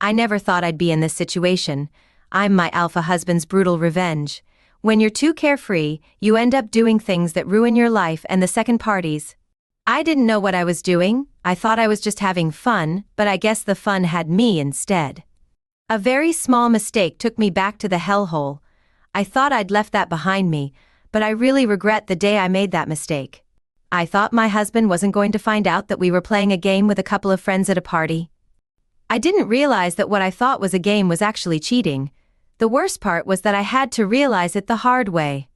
I never thought I'd be in this situation. I'm my alpha husband's brutal revenge. When you're too carefree, you end up doing things that ruin your life and the second party's. I didn't know what I was doing. I thought I was just having fun, but I guess the fun had me instead. A very small mistake took me back to the hellhole. I thought I'd left that behind me, but I really regret the day I made that mistake. I thought my husband wasn't going to find out that we were playing a game with a couple of friends at a party. I didn't realize that what I thought was a game was actually cheating. The worst part was that I had to realize it the hard way.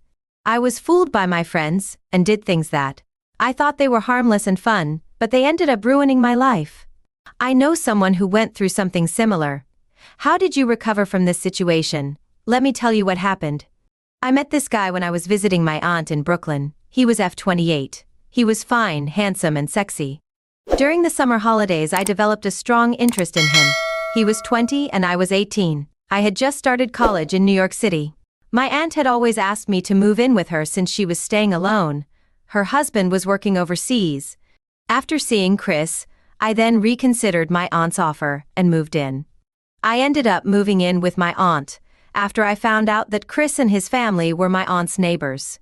I was fooled by my friends and did things that I thought they were harmless and fun, but they ended up ruining my life. I know someone who went through something similar. How did you recover from this situation? Let me tell you what happened. I met this guy when I was visiting my aunt in Brooklyn. He was F28. He was fine, handsome, and sexy. During the summer holidays, I developed a strong interest in him. He was 20 and I was 18. I had just started college in New York City. My aunt had always asked me to move in with her since she was staying alone. Her husband was working overseas. After seeing Chris, I then reconsidered my aunt's offer and moved in. I ended up moving in with my aunt after I found out that Chris and his family were my aunt's neighbors.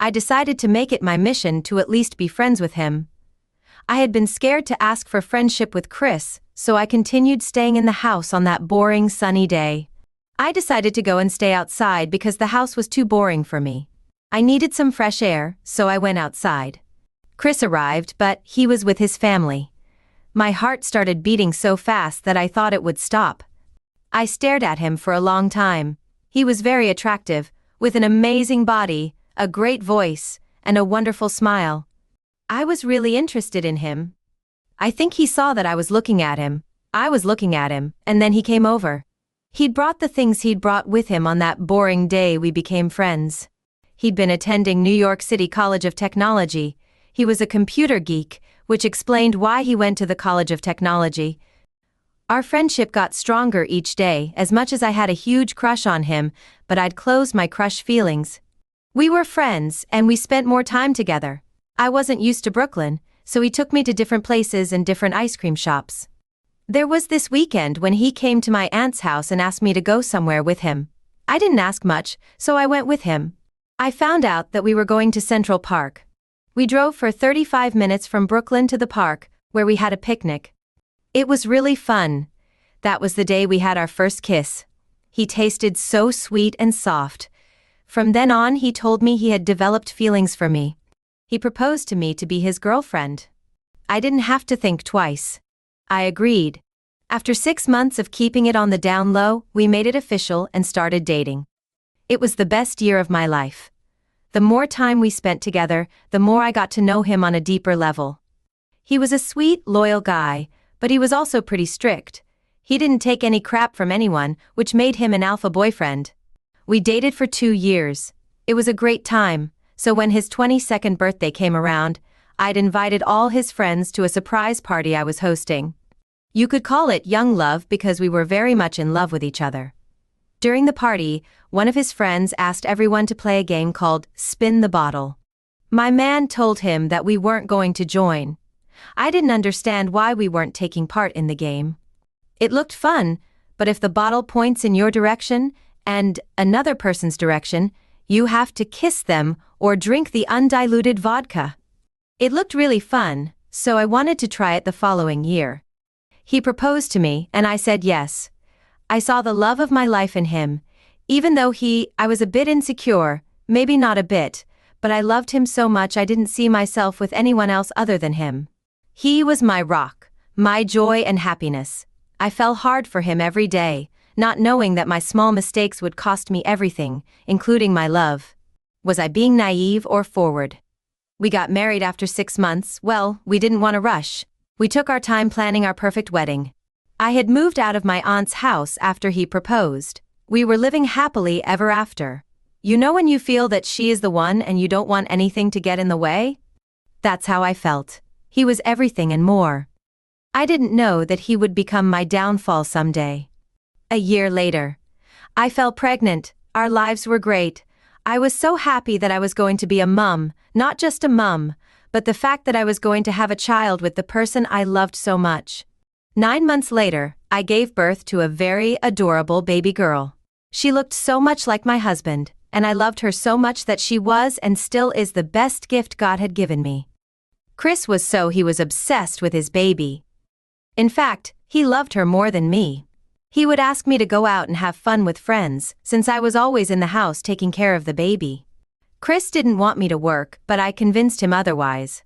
I decided to make it my mission to at least be friends with him. I had been scared to ask for friendship with Chris, so I continued staying in the house on that boring sunny day. I decided to go and stay outside because the house was too boring for me. I needed some fresh air, so I went outside. Chris arrived, but he was with his family. My heart started beating so fast that I thought it would stop. I stared at him for a long time. He was very attractive, with an amazing body, a great voice, and a wonderful smile. I was really interested in him. I think he saw that I was looking at him. I was looking at him, and then he came over. He'd brought the things he'd brought with him on that boring day we became friends. He'd been attending New York City College of Technology. He was a computer geek, which explained why he went to the College of Technology. Our friendship got stronger each day as much as I had a huge crush on him, but I'd closed my crush feelings. We were friends and we spent more time together. I wasn't used to Brooklyn, so he took me to different places and different ice cream shops. There was this weekend when he came to my aunt's house and asked me to go somewhere with him. I didn't ask much, so I went with him. I found out that we were going to Central Park. We drove for 35 minutes from Brooklyn to the park, where we had a picnic. It was really fun. That was the day we had our first kiss. He tasted so sweet and soft. From then on, he told me he had developed feelings for me. He proposed to me to be his girlfriend. I didn't have to think twice. I agreed. After 6 months of keeping it on the down low, we made it official and started dating. It was the best year of my life. The more time we spent together, the more I got to know him on a deeper level. He was a sweet, loyal guy, but he was also pretty strict. He didn't take any crap from anyone, which made him an alpha boyfriend. We dated for 2 years. It was a great time, so when his 22nd birthday came around, I'd invited all his friends to a surprise party I was hosting. You could call it young love because we were very much in love with each other. During the party, one of his friends asked everyone to play a game called Spin the Bottle. My man told him that we weren't going to join. I didn't understand why we weren't taking part in the game. It looked fun, but if the bottle points in your direction and another person's direction, you have to kiss them or drink the undiluted vodka. It looked really fun, so I wanted to try it the following year. He proposed to me, and I said yes. I saw the love of my life in him. Even though I was a bit insecure, maybe not a bit, but I loved him so much I didn't see myself with anyone else other than him. He was my rock, my joy and happiness. I fell hard for him every day, not knowing that my small mistakes would cost me everything, including my love. Was I being naive or forward? We got married after 6 months. Well, we didn't want to rush. We took our time planning our perfect wedding. I had moved out of my aunt's house after he proposed. We were living happily ever after. You know when you feel that she is the one and you don't want anything to get in the way? That's how I felt. He was everything and more. I didn't know that he would become my downfall someday. A year later, I fell pregnant. Our lives were great. I was so happy that I was going to be a mum, not just a mum, but the fact that I was going to have a child with the person I loved so much. 9 months later, I gave birth to a very adorable baby girl. She looked so much like my husband, and I loved her so much that she was and still is the best gift God had given me. Chris he was obsessed with his baby. In fact, he loved her more than me. He would ask me to go out and have fun with friends, since I was always in the house taking care of the baby. Chris didn't want me to work, but I convinced him otherwise.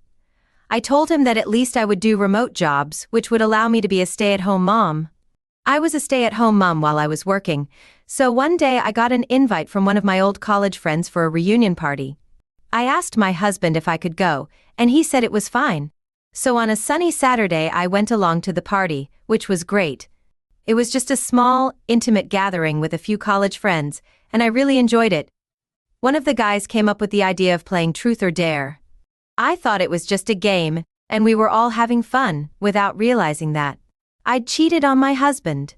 I told him that at least I would do remote jobs, which would allow me to be a stay-at-home mom. I was a stay-at-home mom while I was working, so one day I got an invite from one of my old college friends for a reunion party. I asked my husband if I could go, and he said it was fine. So on a sunny Saturday I went along to the party, which was great. It was just a small, intimate gathering with a few college friends, and I really enjoyed it. One of the guys came up with the idea of playing Truth or Dare. I thought it was just a game, and we were all having fun, without realizing that I'd cheated on my husband.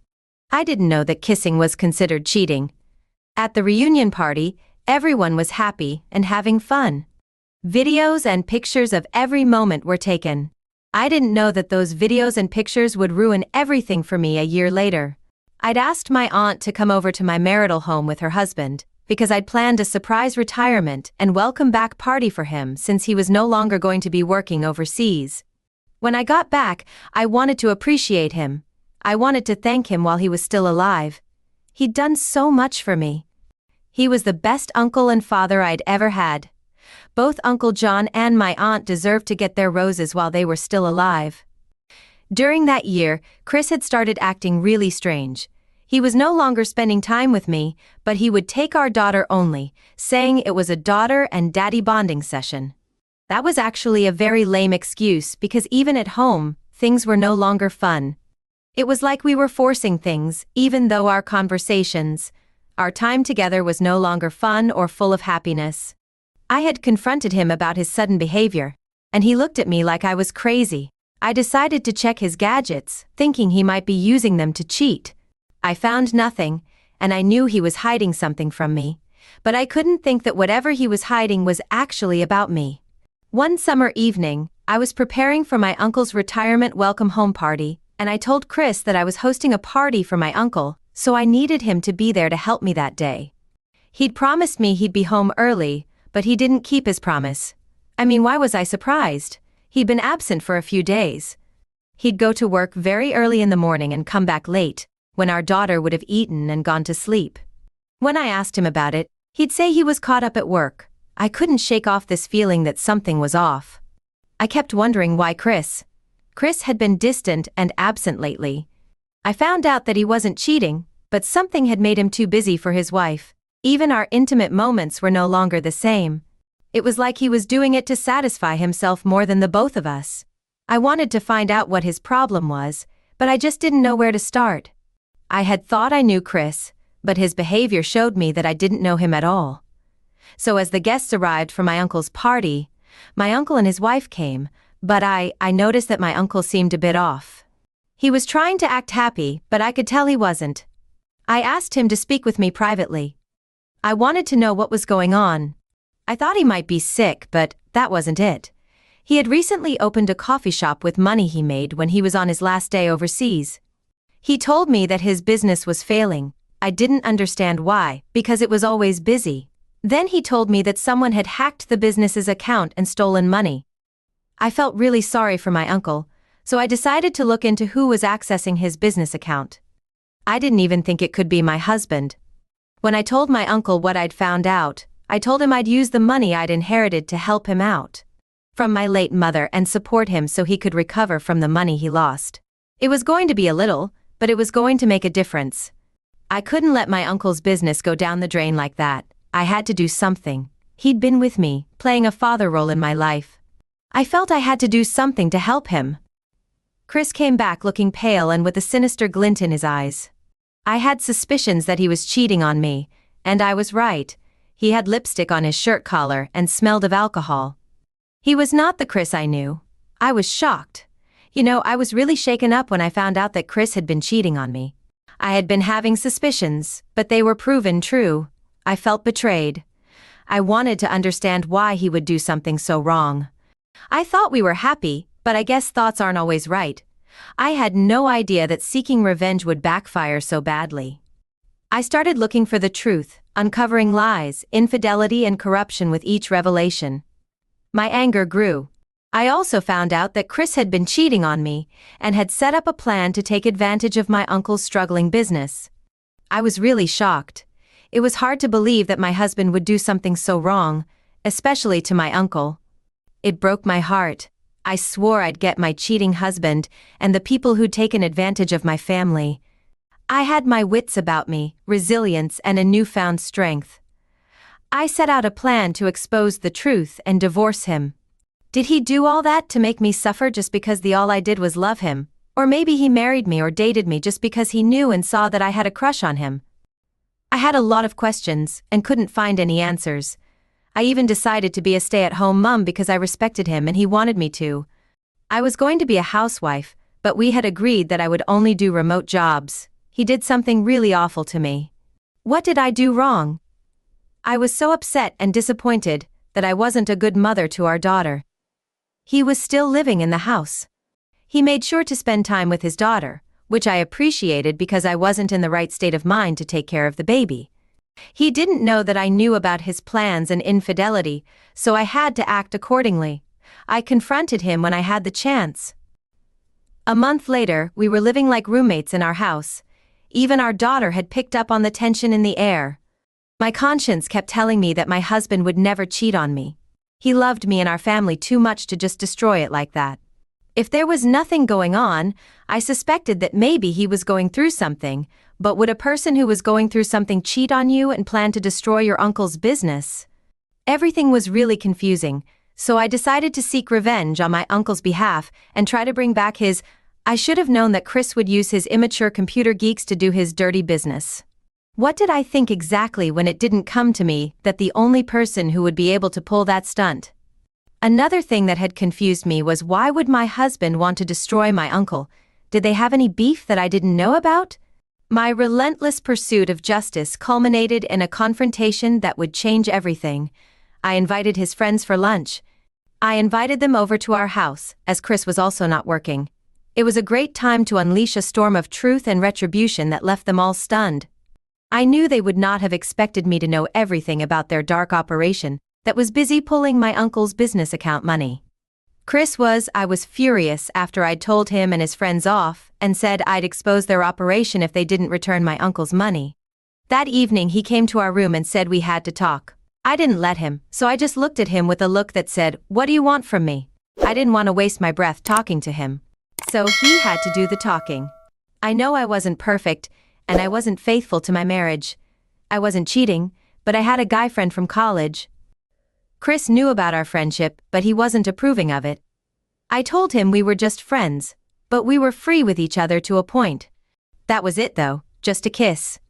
I didn't know that kissing was considered cheating. At the reunion party, everyone was happy and having fun. Videos and pictures of every moment were taken. I didn't know that those videos and pictures would ruin everything for me a year later. I'd asked my aunt to come over to my marital home with her husband, because I'd planned a surprise retirement and welcome back party for him since he was no longer going to be working overseas. When I got back, I wanted to appreciate him. I wanted to thank him while he was still alive. He'd done so much for me. He was the best uncle and father I'd ever had. Both Uncle John and my aunt deserved to get their roses while they were still alive. During that year, Chris had started acting really strange. He was no longer spending time with me, but he would take our daughter only, saying it was a daughter and daddy bonding session. That was actually a very lame excuse because even at home, things were no longer fun. It was like we were forcing things, even though our conversations, our time together was no longer fun or full of happiness. I had confronted him about his sudden behavior, and he looked at me like I was crazy. I decided to check his gadgets, thinking he might be using them to cheat. I found nothing, and I knew he was hiding something from me, but I couldn't think that whatever he was hiding was actually about me. One summer evening, I was preparing for my uncle's retirement welcome home party, and I told Chris that I was hosting a party for my uncle, so I needed him to be there to help me that day. He'd promised me he'd be home early, but he didn't keep his promise. I mean, why was I surprised? He'd been absent for a few days. He'd go to work very early in the morning and come back late, when our daughter would have eaten and gone to sleep. When I asked him about it, he'd say he was caught up at work. I couldn't shake off this feeling that something was off. I kept wondering why Chris had been distant and absent lately. I found out that he wasn't cheating, but something had made him too busy for his wife. Even our intimate moments were no longer the same. It was like he was doing it to satisfy himself more than the both of us. I wanted to find out what his problem was, but I just didn't know where to start. I had thought I knew Chris, but his behavior showed me that I didn't know him at all. So as the guests arrived for my uncle's party, my uncle and his wife came, but I noticed that my uncle seemed a bit off. He was trying to act happy, but I could tell he wasn't. I asked him to speak with me privately. I wanted to know what was going on. I thought he might be sick, but that wasn't it. He had recently opened a coffee shop with money he made when he was on his last day overseas. He told me that his business was failing. I didn't understand why, because it was always busy. Then he told me that someone had hacked the business's account and stolen money. I felt really sorry for my uncle, so I decided to look into who was accessing his business account. I didn't even think it could be my husband. When I told my uncle what I'd found out, I told him I'd use the money I'd inherited to help him out from my late mother and support him so he could recover from the money he lost. It was going to be a little, but it was going to make a difference. I couldn't let my uncle's business go down the drain like that. I had to do something. He'd been with me, playing a father role in my life. I felt I had to do something to help him. Chris came back looking pale and with a sinister glint in his eyes. I had suspicions that he was cheating on me, and I was right. He had lipstick on his shirt collar and smelled of alcohol. He was not the Chris I knew. I was shocked. I was really shaken up when I found out that Chris had been cheating on me. I had been having suspicions, but they were proven true. I felt betrayed. I wanted to understand why he would do something so wrong. I thought we were happy, but I guess thoughts aren't always right. I had no idea that seeking revenge would backfire so badly. I started looking for the truth, uncovering lies, infidelity, and corruption with each revelation. My anger grew. I also found out that Chris had been cheating on me and had set up a plan to take advantage of my uncle's struggling business. I was really shocked. It was hard to believe that my husband would do something so wrong, especially to my uncle. It broke my heart. I swore I'd get my cheating husband and the people who'd taken advantage of my family. I had my wits about me, resilience, and a newfound strength. I set out a plan to expose the truth and divorce him. Did he do all that to make me suffer just because all I did was love him? Or maybe he married me or dated me just because he knew and saw that I had a crush on him? I had a lot of questions and couldn't find any answers. I even decided to be a stay-at-home mom because I respected him and he wanted me to. I was going to be a housewife, but we had agreed that I would only do remote jobs. He did something really awful to me. What did I do wrong? I was so upset and disappointed that I wasn't a good mother to our daughter. He was still living in the house. He made sure to spend time with his daughter, which I appreciated because I wasn't in the right state of mind to take care of the baby. He didn't know that I knew about his plans and infidelity, so I had to act accordingly. I confronted him when I had the chance. A month later, we were living like roommates in our house. Even our daughter had picked up on the tension in the air. My conscience kept telling me that my husband would never cheat on me. He loved me and our family too much to just destroy it like that. If there was nothing going on, I suspected that maybe he was going through something, but would a person who was going through something cheat on you and plan to destroy your uncle's business? Everything was really confusing, so I decided to seek revenge on my uncle's behalf and try to bring back his. I should have known that Chris would use his immature computer geeks to do his dirty business. What did I think exactly when it didn't come to me that the only person who would be able to pull that stunt? Another thing that had confused me was, why would my husband want to destroy my uncle? Did they have any beef that I didn't know about? My relentless pursuit of justice culminated in a confrontation that would change everything. I invited his friends for lunch. I invited them over to our house, as Chris was also not working. It was a great time to unleash a storm of truth and retribution that left them all stunned. I knew they would not have expected me to know everything about their dark operation that was busy pulling my uncle's business account money. I was furious after I'd told him and his friends off and said I'd expose their operation if they didn't return my uncle's money. That evening he came to our room and said we had to talk. I didn't let him, so I just looked at him with a look that said, "What do you want from me?" I didn't want to waste my breath talking to him. So he had to do the talking. I know I wasn't perfect, and I wasn't faithful to my marriage. I wasn't cheating, but I had a guy friend from college. Chris knew about our friendship, but he wasn't approving of it. I told him we were just friends, but we were free with each other to a point. That was it though, just a kiss.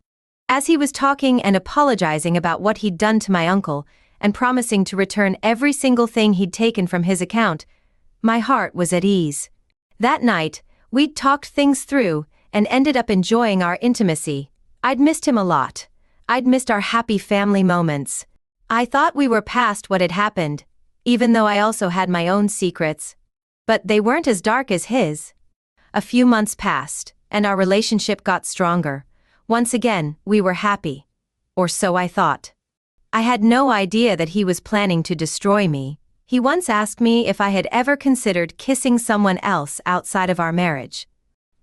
As he was talking and apologizing about what he'd done to my uncle, and promising to return every single thing he'd taken from his account, my heart was at ease. That night, we'd talked things through, and ended up enjoying our intimacy. I'd missed him a lot. I'd missed our happy family moments. I thought we were past what had happened, even though I also had my own secrets. But they weren't as dark as his. A few months passed, and our relationship got stronger. Once again, we were happy. Or so I thought. I had no idea that he was planning to destroy me. He once asked me if I had ever considered kissing someone else outside of our marriage.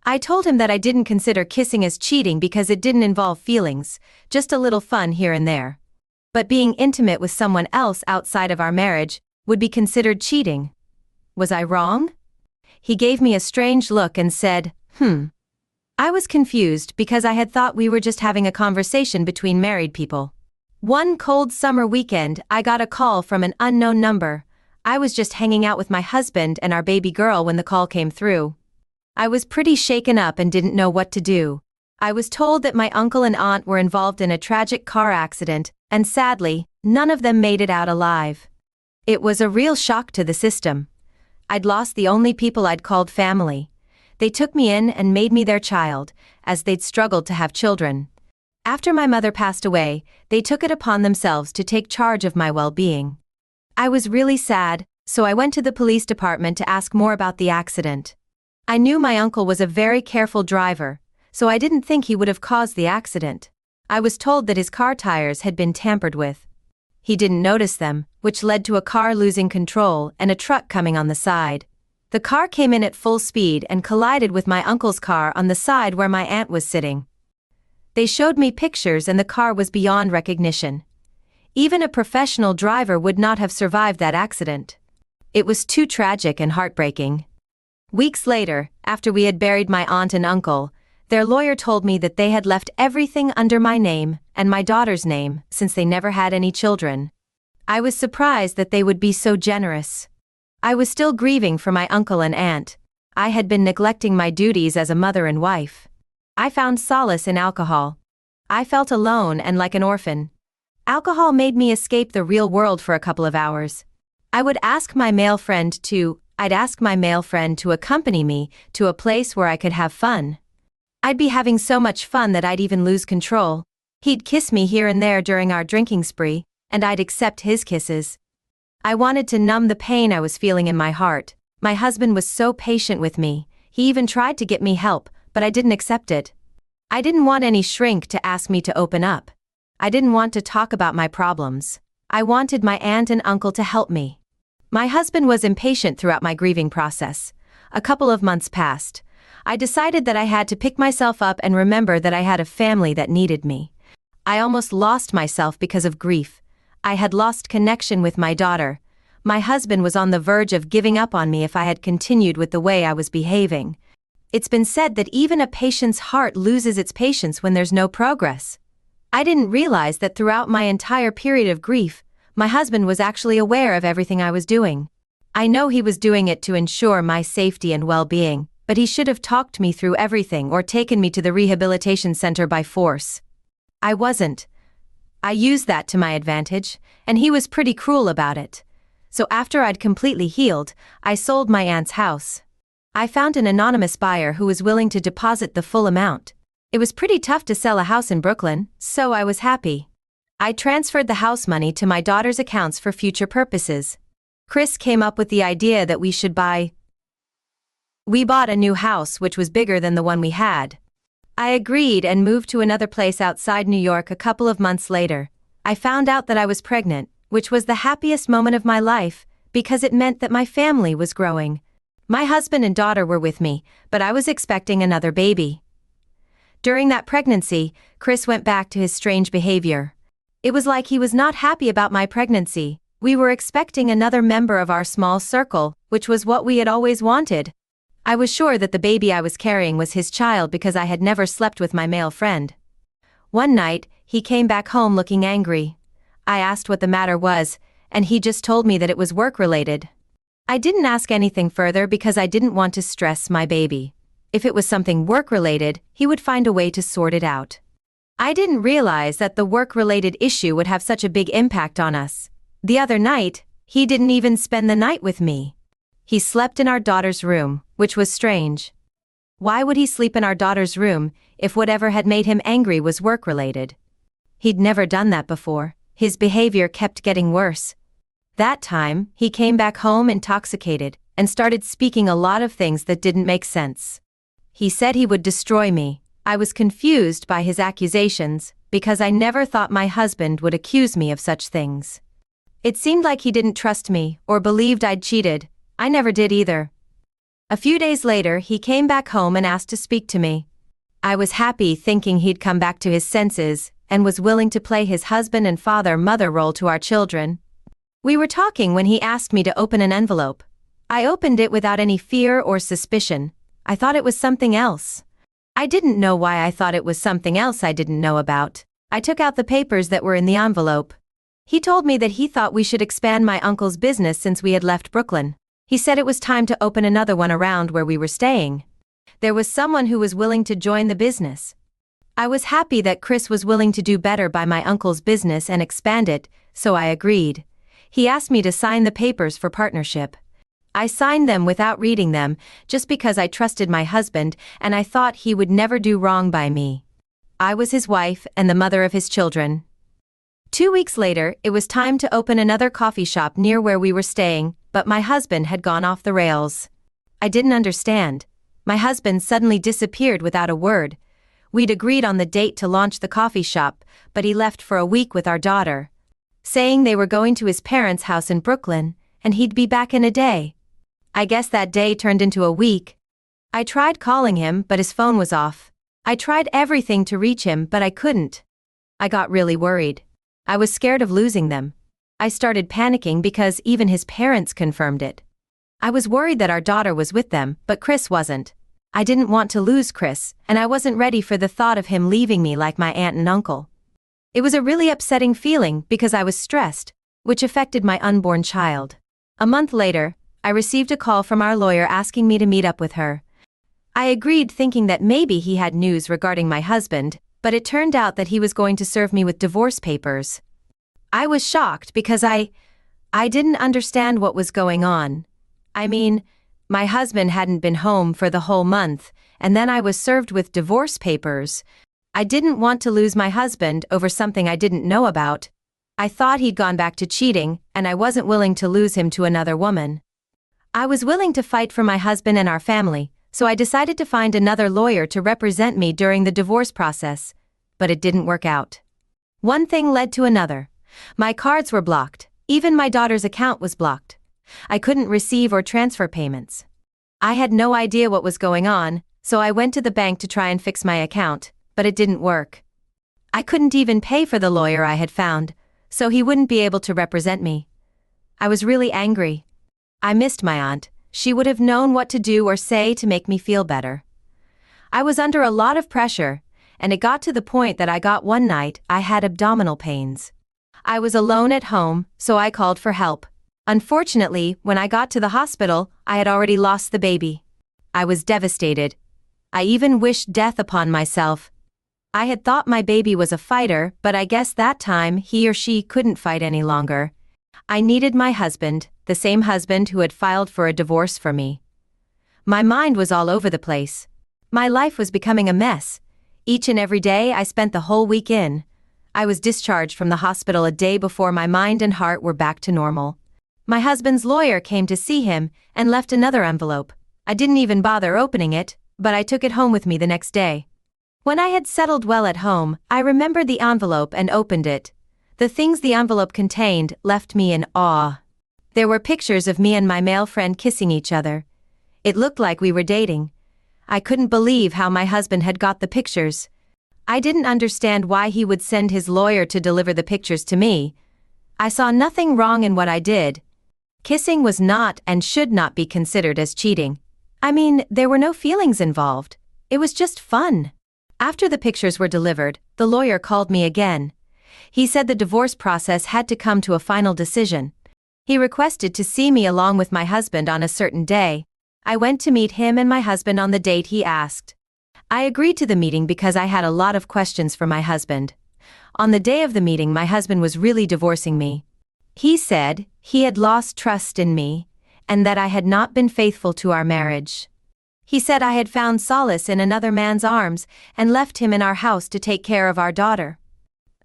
I told him that I didn't consider kissing as cheating because it didn't involve feelings, just a little fun here and there. But being intimate with someone else outside of our marriage would be considered cheating. Was I wrong? He gave me a strange look and said, I was confused because I had thought we were just having a conversation between married people. One cold summer weekend, I got a call from an unknown number. I was just hanging out with my husband and our baby girl when the call came through. I was pretty shaken up and didn't know what to do. I was told that my uncle and aunt were involved in a tragic car accident, and sadly, none of them made it out alive. It was a real shock to the system. I'd lost the only people I'd called family. They took me in and made me their child, as they'd struggled to have children. After my mother passed away, they took it upon themselves to take charge of my well-being. I was really sad, so I went to the police department to ask more about the accident. I knew my uncle was a very careful driver, so I didn't think he would have caused the accident. I was told that his car tires had been tampered with. He didn't notice them, which led to a car losing control and a truck coming on the side. The car came in at full speed and collided with my uncle's car on the side where my aunt was sitting. They showed me pictures and the car was beyond recognition. Even a professional driver would not have survived that accident. It was too tragic and heartbreaking. Weeks later, after we had buried my aunt and uncle, their lawyer told me that they had left everything under my name and my daughter's name since they never had any children. I was surprised that they would be so generous. I was still grieving for my uncle and aunt. I had been neglecting my duties as a mother and wife. I found solace in alcohol. I felt alone and like an orphan. Alcohol made me escape the real world for a couple of hours. I'd ask my male friend to accompany me to a place where I could have fun. I'd be having so much fun that I'd even lose control. He'd kiss me here and there during our drinking spree, and I'd accept his kisses. I wanted to numb the pain I was feeling in my heart. My husband was so patient with me. He even tried to get me help, but I didn't accept it. I didn't want any shrink to ask me to open up. I didn't want to talk about my problems. I wanted my aunt and uncle to help me. My husband was impatient throughout my grieving process. A couple of months passed. I decided that I had to pick myself up and remember that I had a family that needed me. I almost lost myself because of grief. I had lost connection with my daughter. My husband was on the verge of giving up on me if I had continued with the way I was behaving. It's been said that even a patient's heart loses its patience when there's no progress. I didn't realize that throughout my entire period of grief, my husband was actually aware of everything I was doing. I know he was doing it to ensure my safety and well-being, but he should have talked me through everything or taken me to the rehabilitation center by force. I wasn't. I used that to my advantage, and he was pretty cruel about it. So after I'd completely healed, I sold my aunt's house. I found an anonymous buyer who was willing to deposit the full amount. It was pretty tough to sell a house in Brooklyn, so I was happy. I transferred the house money to my daughter's accounts for future purposes. Chris came up with the idea that we bought a new house which was bigger than the one we had. I agreed and moved to another place outside New York a couple of months later. I found out that I was pregnant, which was the happiest moment of my life, because it meant that my family was growing. My husband and daughter were with me, but I was expecting another baby. During that pregnancy, Chris went back to his strange behavior. It was like he was not happy about my pregnancy. We were expecting another member of our small circle, which was what we had always wanted. I was sure that the baby I was carrying was his child because I had never slept with my male friend. One night, he came back home looking angry. I asked what the matter was, and he just told me that it was work-related. I didn't ask anything further because I didn't want to stress my baby. If it was something work-related, he would find a way to sort it out. I didn't realize that the work-related issue would have such a big impact on us. The other night, he didn't even spend the night with me. He slept in our daughter's room, which was strange. Why would he sleep in our daughter's room if whatever had made him angry was work-related? He'd never done that before. His behavior kept getting worse. That time, he came back home intoxicated and started speaking a lot of things that didn't make sense. He said he would destroy me. I was confused by his accusations because I never thought my husband would accuse me of such things. It seemed like he didn't trust me or believed I'd cheated. I never did either. A few days later, he came back home and asked to speak to me. I was happy thinking he'd come back to his senses and was willing to play his husband and father-mother role to our children. We were talking when he asked me to open an envelope. I opened it without any fear or suspicion. I thought it was something else. I didn't know why I thought it was something else I didn't know about. I took out the papers that were in the envelope. He told me that he thought we should expand my uncle's business since we had left Brooklyn. He said it was time to open another one around where we were staying. There was someone who was willing to join the business. I was happy that Chris was willing to do better by my uncle's business and expand it, so I agreed. He asked me to sign the papers for partnership. I signed them without reading them, just because I trusted my husband and I thought he would never do wrong by me. I was his wife and the mother of his children. 2 weeks later, it was time to open another coffee shop near where we were staying, but my husband had gone off the rails. I didn't understand. my husband suddenly disappeared without a word. We'd agreed on the date to launch the coffee shop, but he left for a week with our daughter, saying they were going to his parents' house in Brooklyn, and he'd be back in a day. I guess that day turned into a week. I tried calling him, but his phone was off. I tried everything to reach him, but I couldn't. I got really worried. I was scared of losing them. I started panicking because even his parents confirmed it. I was worried that our daughter was with them, but Chris wasn't. I didn't want to lose Chris, and I wasn't ready for the thought of him leaving me like my aunt and uncle. It was a really upsetting feeling because I was stressed, which affected my unborn child. A month later, I received a call from our lawyer asking me to meet up with her. I agreed, thinking that maybe he had news regarding my husband, but it turned out that he was going to serve me with divorce papers. I was shocked because I didn't understand what was going on. I mean, my husband hadn't been home for the whole month, and then I was served with divorce papers. I didn't want to lose my husband over something I didn't know about. I thought he'd gone back to cheating, and I wasn't willing to lose him to another woman. I was willing to fight for my husband and our family, so I decided to find another lawyer to represent me during the divorce process, but it didn't work out. One thing led to another. My cards were blocked. Even my daughter's account was blocked. I couldn't receive or transfer payments. I had no idea what was going on, so I went to the bank to try and fix my account, but it didn't work. I couldn't even pay for the lawyer I had found, so he wouldn't be able to represent me. I was really angry. I missed my aunt. She would have known what to do or say to make me feel better. I was under a lot of pressure, and it got to the point that one night I had abdominal pains. I was alone at home, so I called for help. Unfortunately, when I got to the hospital, I had already lost the baby. I was devastated. I even wished death upon myself. I had thought my baby was a fighter, but I guess that time he or she couldn't fight any longer. I needed my husband, the same husband who had filed for a divorce for me. My mind was all over the place. My life was becoming a mess. Each and every day I spent the whole week in. I was discharged from the hospital a day before my mind and heart were back to normal. My husband's lawyer came to see him and left another envelope. I didn't even bother opening it, but I took it home with me the next day. When I had settled well at home, I remembered the envelope and opened it. The things the envelope contained left me in awe. There were pictures of me and my male friend kissing each other. It looked like we were dating. I couldn't believe how my husband had got the pictures. I didn't understand why he would send his lawyer to deliver the pictures to me. I saw nothing wrong in what I did. Kissing was not and should not be considered as cheating. I mean, there were no feelings involved. It was just fun. After the pictures were delivered, the lawyer called me again. He said the divorce process had to come to a final decision. He requested to see me along with my husband on a certain day. I went to meet him and my husband on the date he asked. I agreed to the meeting because I had a lot of questions for my husband. On the day of the meeting, my husband was really divorcing me. He said he had lost trust in me and that I had not been faithful to our marriage. He said I had found solace in another man's arms and left him in our house to take care of our daughter.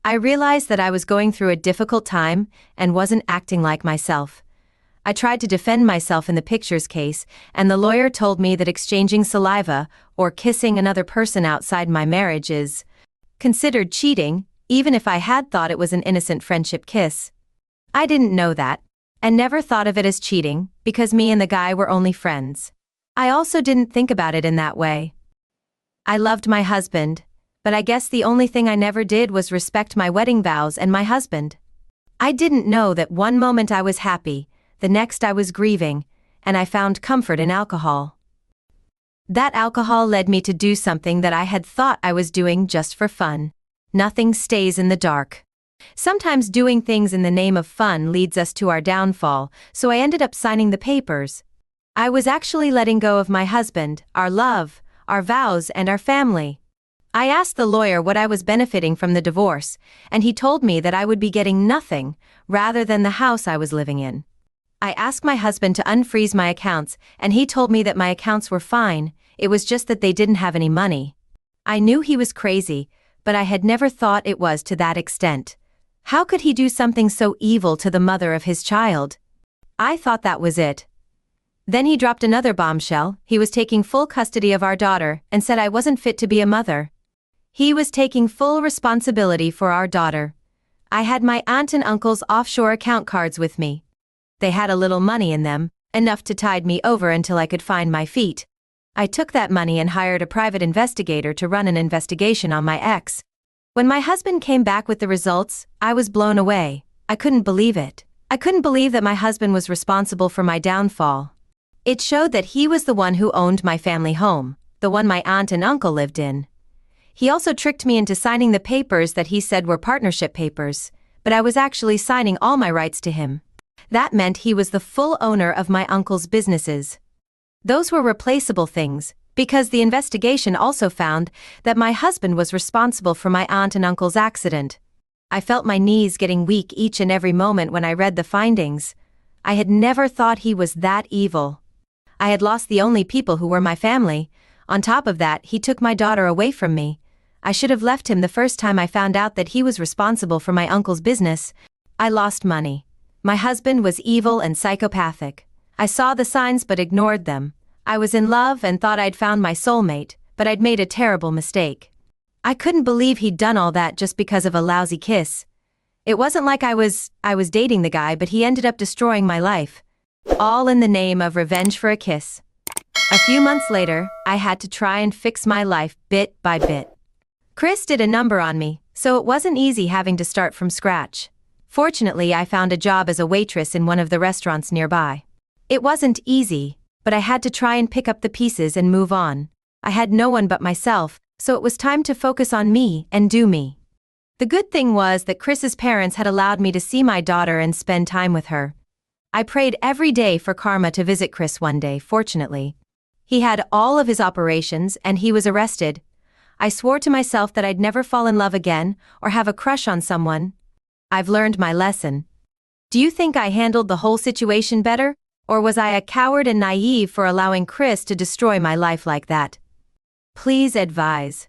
I realized that I was going through a difficult time and wasn't acting like myself. I tried to defend myself in the pictures case, and the lawyer told me that exchanging saliva or kissing another person outside my marriage is considered cheating, even if I had thought it was an innocent friendship kiss. I didn't know that, and never thought of it as cheating, because me and the guy were only friends. I also didn't think about it in that way. I loved my husband, but I guess the only thing I never did was respect my wedding vows and my husband. I didn't know that one moment I was happy, the next I was grieving, and I found comfort in alcohol. That alcohol led me to do something that I had thought I was doing just for fun. Nothing stays in the dark. Sometimes doing things in the name of fun leads us to our downfall, so I ended up signing the papers. I was actually letting go of my husband, our love, our vows, and our family. I asked the lawyer what I was benefiting from the divorce, and he told me that I would be getting nothing, rather than the house I was living in. I asked my husband to unfreeze my accounts, and he told me that my accounts were fine, it was just that they didn't have any money. I knew he was crazy, but I had never thought it was to that extent. How could he do something so evil to the mother of his child? I thought that was it. Then he dropped another bombshell. He was taking full custody of our daughter and said I wasn't fit to be a mother. He was taking full responsibility for our daughter. I had my aunt and uncle's offshore account cards with me. They had a little money in them, enough to tide me over until I could find my feet. I took that money and hired a private investigator to run an investigation on my ex. When my husband came back with the results, I was blown away. I couldn't believe it. I couldn't believe that my husband was responsible for my downfall. It showed that he was the one who owned my family home, the one my aunt and uncle lived in. He also tricked me into signing the papers that he said were partnership papers, but I was actually signing all my rights to him. That meant he was the full owner of my uncle's businesses. Those were replaceable things, because the investigation also found that my husband was responsible for my aunt and uncle's accident. I felt my knees getting weak each and every moment when I read the findings. I had never thought he was that evil. I had lost the only people who were my family. On top of that, he took my daughter away from me. I should have left him the first time I found out that he was responsible for my uncle's business. I lost money. My husband was evil and psychopathic. I saw the signs but ignored them. I was in love and thought I'd found my soulmate, but I'd made a terrible mistake. I couldn't believe he'd done all that just because of a lousy kiss. It wasn't like I was dating the guy, but he ended up destroying my life. All in the name of revenge for a kiss. A few months later, I had to try and fix my life bit by bit. Chris did a number on me, so it wasn't easy having to start from scratch. Fortunately, I found a job as a waitress in one of the restaurants nearby. It wasn't easy, but I had to try and pick up the pieces and move on. I had no one but myself, so it was time to focus on me and do me. The good thing was that Chris's parents had allowed me to see my daughter and spend time with her. I prayed every day for karma to visit Chris one day, fortunately. He had all of his operations and he was arrested. I swore to myself that I'd never fall in love again or have a crush on someone. I've learned my lesson. Do you think I handled the whole situation better, or was I a coward and naive for allowing Chris to destroy my life like that? Please advise.